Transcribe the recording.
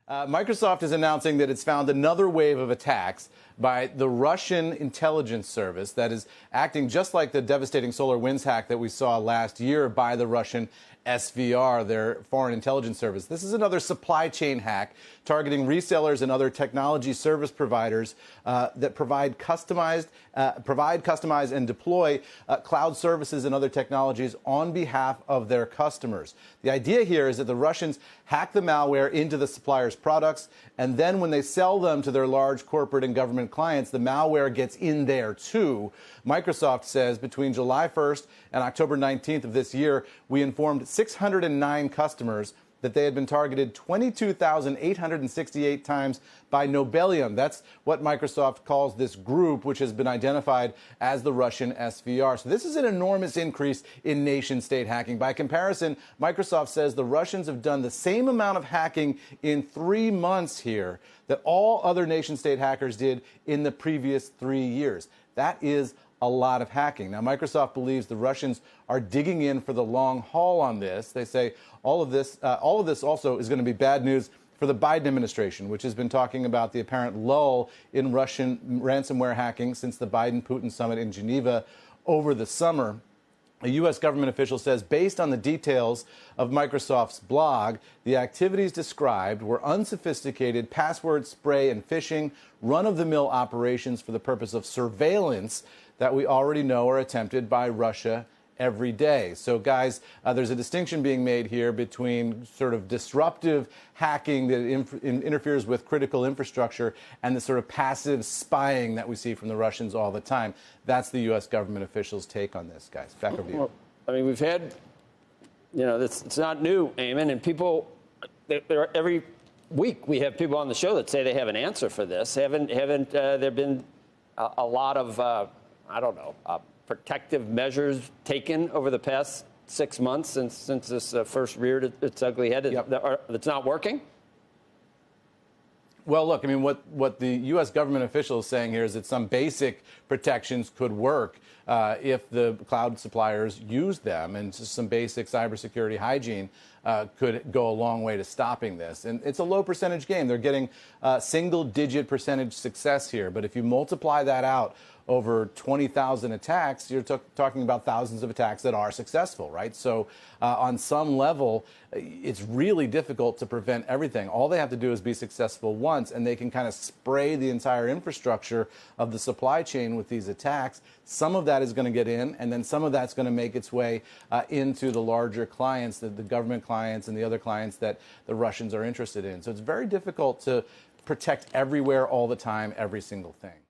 Microsoft is announcing that it's found another wave of attacks by the Russian intelligence service that is acting just like the devastating SolarWinds hack that we saw last year by the Russian SVR, their foreign intelligence service. This is another supply chain hack targeting resellers and other technology service providers that provide customized and deploy cloud services and other technologies on behalf of their customers. The idea here is that the Russians hack the malware into the supplier's products, and then when they sell them to their large corporate and government clients, the malware gets in there too. Microsoft says between July 1st and October 19th of this year, we informed 609 customers that they had been targeted 22,868 times by Nobelium. That's what Microsoft calls this group, which has been identified as the Russian SVR. So this is an enormous increase in nation-state hacking. By comparison, Microsoft says the Russians have done the same amount of hacking in 3 months here that all other nation-state hackers did in the previous 3 years. That is a lot of hacking. Now, Microsoft believes the Russians are digging in for the long haul on this. They say all of this also is going to be bad news for the Biden administration, which has been talking about the apparent lull in Russian ransomware hacking since the Biden-Putin summit in Geneva over the summer. A U.S. government official says, based on the details of Microsoft's blog, the activities described were unsophisticated password spray and phishing, run-of-the-mill operations for the purpose of surveillance that we already know are attempted by Russia every day. So, guys, there's a distinction being made here between sort of disruptive hacking that interferes with critical infrastructure and the sort of passive spying that we see from the Russians all the time. That's the U.S. government officials' take on this, guys. Back over to you. Well, I mean, we've had, it's not new, Eamon, and people, every week we have people on the show that say they have an answer for this. Haven't there been a lot of, protective measures taken over the past 6 months since this first reared its ugly head? Yep. That's not working? Well, look, I mean, what the U.S. government official is saying here is that some basic protections could work if the cloud suppliers use them, and just some basic cybersecurity hygiene could go a long way to stopping this. And it's a low percentage game. They're getting single-digit percentage success here. But if you multiply that out over 20,000 attacks, you're talking about thousands of attacks that are successful, right? So on some level, it's really difficult to prevent everything. All they have to do is be successful once, and they can kind of spray the entire infrastructure of the supply chain with these attacks. Some of that is going to get in, and then some of that's going to make its way into the larger clients, the government clients and the other clients that the Russians are interested in. So it's very difficult to protect everywhere, all the time, every single thing.